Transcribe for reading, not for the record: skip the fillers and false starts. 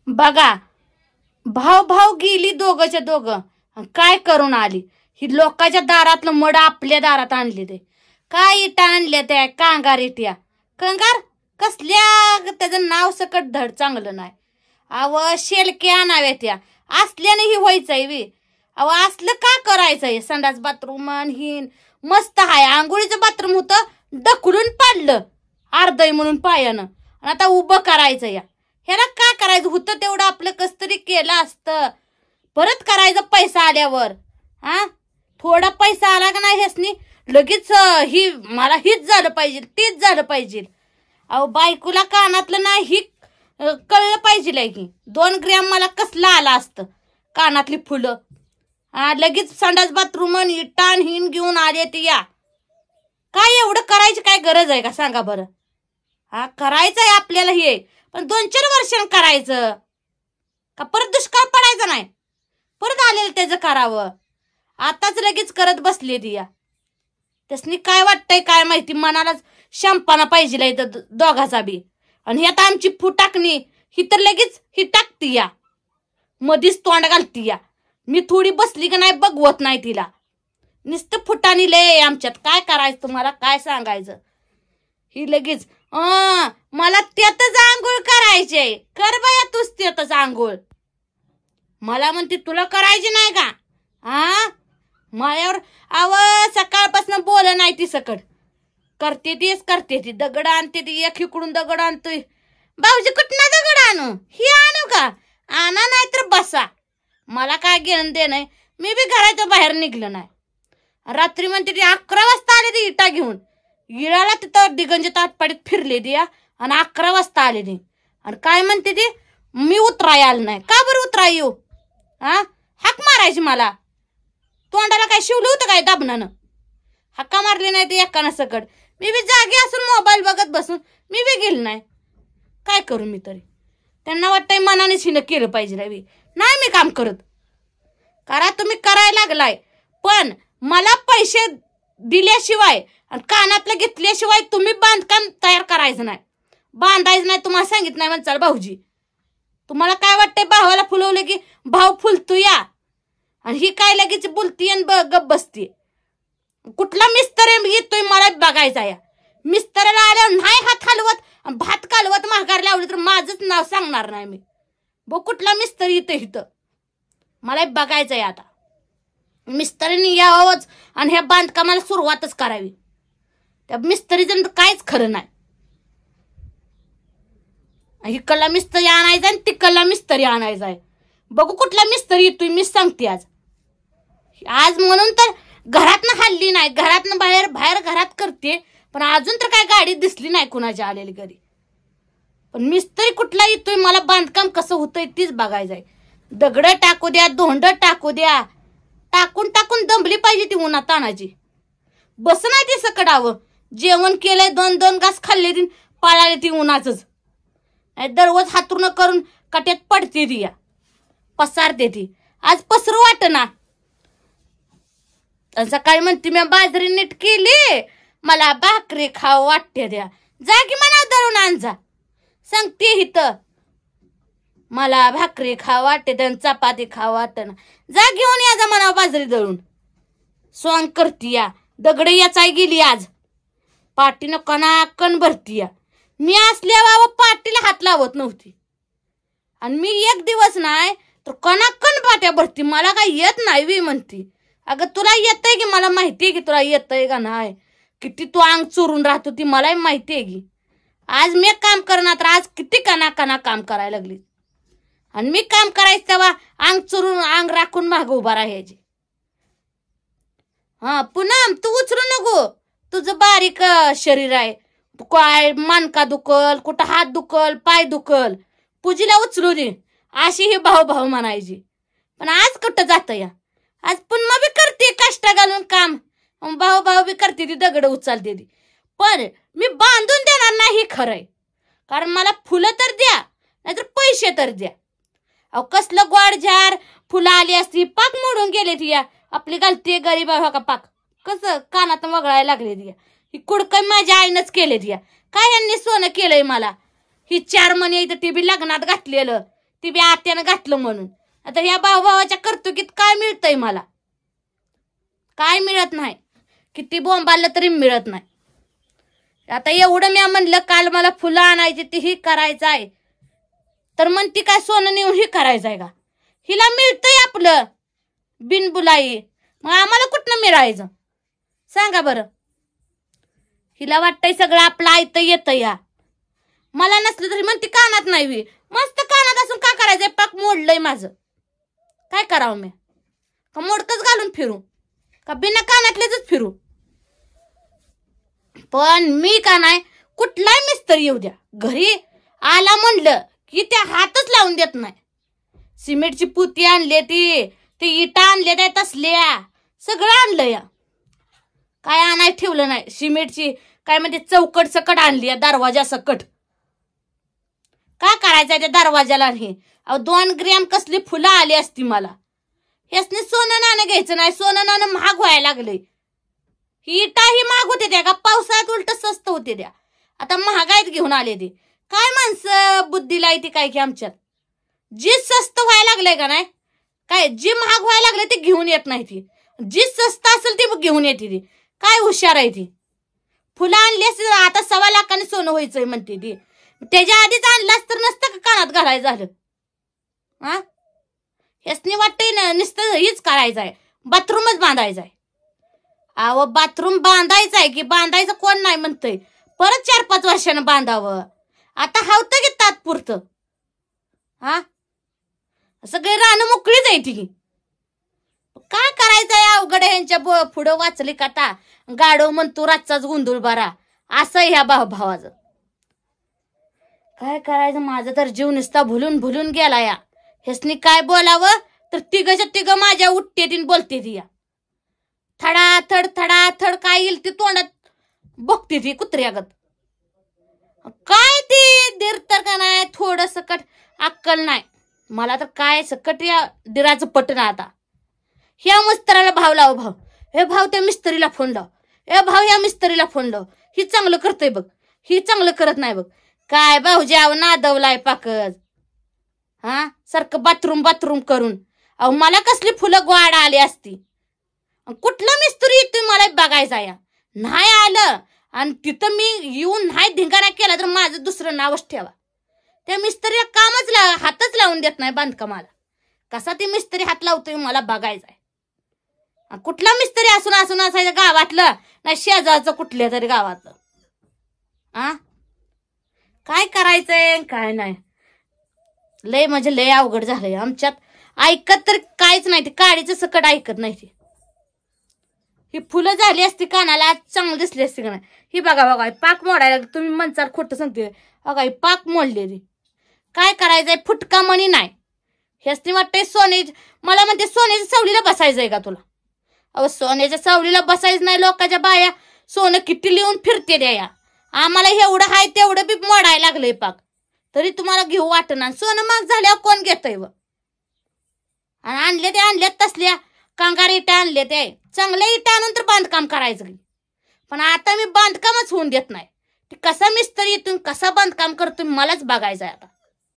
बघा, भाव भाव गेली दोघंच्या दोघं. काय करून आली ही? लोकांच्या दारातलं मड आपल्या दारात आणले ते. काय इटा आणल्या त्या कांगार इट्या? कंगार कसल्या? त्याचं नाव सकट धड चांगलं नाही. अव शेलके आणाव्या त्या असल्याने ही व्हायचंय वी. अव असलं का करायचंय? संडास बाथरूम हिन मस्त हाय. आंघोळीचं बाथरूम होतं, ढकलून पाडलं अर्धय म्हणून पायानं. आणि आता उभं करायचं या. ह्याला काय करायचं होतं? तेवढं आपलं कस तरी केलं असतं. परत करायचं पैसा आल्यावर. हा, थोडा पैसा आला का नाही ह्यासनी लगेच ही मला हीच झालं पाहिजे, तीच झालं पाहिजे. अहो बायकोला कानातलं नाही ही कळलं पाहिजे की 2 ग्रॅम मला कसलं आलं असतं कानातली फुलं. हा, लगेच संडास बाथरूम इटान हिन घेऊन आले ते या. काय एवढं करायची काय गरज आहे का सांगा बरं? हा, करायचं आहे आपल्याला हे, पण 2-4 वर्षांनी करायचं का? परत दुष्काळ पडायचा नाही. परत आलेलं त्याचं करावं. आताच लगेच करत बसले ती या. त्यासनी काय वाटतंय काय माहिती? मनालाच शंपाना पाहिजे इथं दोघाचा बी. आणि ह्यात आमची फुटाकणी ही तर लगेच ही टाकती या, मधीच तोंड घालती या. मी थोडी बसली का नाही बघवत नाही तिला. नुसतं फुटानी लय आमच्यात. काय करायचं तुम्हाला काय सांगायचं? ही लगेच मला त्यातच आंघोळ करायचे. कर बाया तूच त्यातच आंघोळ. मला म्हणते तुला करायची नाही का? हा, माझ्यावर आव सकाळपासून बोल नाही ती सकट. करते तीच करते ती. दगड आणते ती, एक इकडून दगड आणतोय. भाऊजी कुठनं दगड आणू? ही आणू का? आणा नाही तर बसा. मला काय घेणं दे नाही. मी बी घराच्या बाहेर निघलं नाही. रात्री म्हणते ती 11 वाजता आले ती इटा घेऊन. इळाला तिथं दिगंज ताटपाडीत फिरले ती आणि 11 वाजता आले ती. आणि काय म्हणते ती? मी उतराय आलं नाही. का बरं उतराय येऊ? हा, हाक मारायची मला. तोंडाला काय शिवलं होतं काय दाबनानं? हक्का मारली नाही ते एकानं सकट. मी बी जागी असून मोबाईल बघत बसून मी बी गेली नाही. काय करू मी तरी? त्यांना वाटतंय मनानेच हिनं केलं पाहिजे. नाही मी काम करत. करा तुम्ही करायला लागलाय, पण मला पैसे दिल्याशिवाय आणि कानातलं घेतल्याशिवाय तुम्ही बांधकाम तयार करायचं नाही, बांधायचं नाही. तुम्हाला सांगितलं नाही म्हणचाल भाऊजी. तुम्हाला काय वाटतंय भावाला फुलवलं की भाव फुलतो या? आणि ही काय लगेच बोलती आणि गप बसती. कुठला मिस्त्री येतोय मला बघायचा या. मिस्त्रीला आल्यावर नाही हात हलवत भात कालवत महागार लावली तर माझंच नाव सांगणार नाही मी. बघ कुठला मिस्त्री येतो इथं मला बघायचं आहे. आता मिस्त्रीने यावंच आणि ह्या बांधकामाला सुरुवातच करावी. त्या मिस्त्रीचं काहीच खरं नाही. इकडला मिस्त्री आणायचा आणि तिकडला मिस्त्री आणायचा आहे. बघू कुठला मिस्त्री येतोय मीच सांगते आज. आज म्हणून तर घरातनं हल्ली नाही. घरातनं बाहेर बाहेर घरात करते, पण अजून तर काय गाडी दिसली नाही कुणाच्या आलेली घरी. पण मिस्त्री कुठला येतोय मला बांधकाम कसं होतंय तीच बघायचंय. दगड टाकू द्या, धोंड टाकू द्या, टाकून टाकून दंबली पाहिजे ती उन्हात तानाची. बस नाही ती सकडावं. जेवण केलंय 2-2 घास खाल्ले ती पाळाले ती उन्हाचंच. दररोज हातरून करून कट्यात पडते ती या, पसारते ती. आज पसरू वाटना. सकाळी म्हणते मी बाजरी नीट केली, मला भाकरी खाव वाटते द्या. जा की म्हणा दळून आण जा. सांगते इथं मला भाकरी खाव वाटते द्या, चपाती खाव वाटना. जा घेऊन या जा म्हणा बाजरी दळून. सोंग करती या. दगड याचाय गेली आज. पाटीनं कणाकण भरती या. मी असल्या बाबा पाटीला हात लावत नव्हती. आणि मी एक दिवस नाही तर कणाकण पाट्या भरती. मला काय येत नाही वी म्हणती. अगं तुला येतंय की मला माहितीये की तुला येतंय का नाही. किती तू अंग चोरून राहतो ती मलाही माहितीये की. आज मी काम करणार तर आज किती कणा काम करायला लागली. आणि मी काम करायचं तेव्हा अंग चोरून अंग राखून माग उभा राहायची. हा पुन्हा तू उचलू नको. तुझं बारीक शरीर आहे. काय मानका दुखल, कुठं हात दुखल, पाय दुखल, पूजीला उचलू दे अशी ही भाऊ म्हणायची. पण आज कुठं जात या? आज पुन्हा बी करते कष्ट घालून काम. भाऊ बी करते ती दगड उचलते ती. पण मी बांधून देणार नाही खरंय. कारण मला फुलं तर द्या नाहीतर पैसे तर द्या. अहो कसलं गोड झार फुलं आली असती पाक मोडून गेले ती या. आपली घालते गरीब हो का पाक कसं कानात वगळायला लागले ती. ही कुडकं माझ्या आईनंच केले ती. काय यांनी सोनं केलंय मला. ही 4 महिने इथं ती बी लग्नात घातलेलं ती बी आत्यानं घातलं म्हणून. आता ह्या भावाच्या कर्तुकीत काय मिळतंय मला? काय मिळत नाही. किती बोंबालं तरी मिळत नाही. आता एवढं मी म्हणलं काल मला फुलं आणायची ती ही करायचं आहे, तर म्हणती काय सोनं नेऊन ही करायचं आहे का? हिला मिळतंय आपलं बिनबुलाई, मग आम्हाला कुठनं मिळायचं सांगा बरं? हिला वाटतंय सगळं आपलं ऐतं येतं या. मला नसलं तरी म्हणते कानात नाही वी. मस्त कानात असून का करायचंय? पाक मोडलंय माझं. काय करावं मी? का मोडकच घालून फिरू? का बिना कानातलेच फिरू? पण मी का नाही, कुठलाही मिस्त्री येऊ द्या, घरी आला म्हणलं की त्या हातच लावून देत नाही. सिमेंटची पुती आणली, ती इटा आणल्या त्या तसल्या सगळं आणलं या. काय आणाय ठेवलं नाही. सिमेंटची काय म्हणजे चौकट सकट आणली, दरवाजा सकट. काय करायचंय त्या दरवाजाला? हे 2 ग्रॅम कसली फुलं आली असती मला. यासने सोनं नाणं घ्यायचं नाही. सोनं नाणं महाग व्हायला लागले. ही इटा ही महाग होते त्या का? पावसाळ्यात उलट स्वस्त होते त्या. आता महागाईत घेऊन आले ते. काय माणसं बुद्धीला येते काय की आमच्यात? जी स्वस्त व्हायला लागलंय का नाही, काय जी महाग व्हायला लागले ते घेऊन येत नाही ती. जी स्वस्त असेल ती घेऊन येते ती. काय हुशार आहे ती. फुलं आणली असते आता 1.25 लाखाने सोनं व्हायचंय म्हणते ती. त्याच्या आधीच आणलास तर नसतं का कानात घालायचं झालं? हा, यासनी वाटतंय ना नुसतं हीच करायचं आहे, बाथरूमच बांधायचं आहे. अहो बाथरूम बांधायचं आहे की बांधायचं कोण नाही म्हणतंय. परत 4-5 वर्षानं बांधावं. आता हावतं की तात्पुरतं. हा, सगळे रानं मोकळीच आहे ती. काय करायचंय? अवघड यांच्या पुढं वाचली कथा. गाडो म्हणतो रातचाच गोंधळ बारा, असं ह्या भावाचं. काय करायचं? माझा तर जीव नुसता भुलून गेला या. ह्यासनी काय बोलावं तर तिघच्या तिघ माझ्या उठते तीन बोलते ती या. थडाथड काय येईल ती तोंडात बघते ती कुत्र्यागत. काय ती दीर तर का नाही, थोडं सकट अक्कल नाही मला तर. काय सकट या दिराचं पटना. आता ह्या मिस्त्रीला भाव लाव, भाव हे भाव त्या मिस्त्रीला फोन लाव, हे भाव ह्या मिस्त्रीला फोन लाव. ही चांगलं करतय बघ, ही चांगलं करत नाही बघ. काय भाऊजाव नादवलाय पाकच. हा, सारखं बाथरूम करून. अहो मला कसली फुलं गोड आली असती. कुठलं मिस्त्री तुम्ही मला बघायचा या. नाही आलं आणि तिथं मी येऊन नाही धिंगाणा केला तर माझं दुसरं नावच ठेवा. त्या मिस्त्रीला कामच हातच लावून देत नाही बांधकामाला. कसा ती मिस्त्री हात लावतोय मला बघायचा आहे. कुठला मिस्त्री असून असायचं गावातलं नाही शेजारचं कुठल्या तरी गावातलं. आ, काय करायचंय काय नाही. लय म्हणजे लय अवघड झालंय आमच्यात. ऐकत तर काहीच नाही. ती काडीचं सकट ऐकत नाही. ती ही फुलं झाली असती कानाला चांगली दिसली असती का नाही. ही बघा पाक मोडायला. तुम्ही म्हणचाल खोटं सांगते. बघा ही पाक मोडलेली. काय करायचंय? फुटका मणी नाही. ह्यासनी वाटतंय सोने, मला म्हणते सोन्याच्या सावलीला बसायचंय का तुला? अहो सोन्याच्या सावलीला बसायचं नाही. लोकांच्या बाया सोनं किती लिहून फिरते द्या या. आम्हाला एवढं हाय तेवढं बी मोडायला लागलंय पाक, तरी तुम्हाला घेऊ वाटणार. सोनं महाग झाल्यावर कोण घेतय व? आणि आणल्यात तसल्या कांगार इटा आणल्या ते. चांगल्या इटा आणून तर बांधकाम करायचं. पण आता मी बांधकामच होऊन देत नाही. कसा मिस्त्री इथून कसा बांधकाम करतो मलाच बघायचंय आता.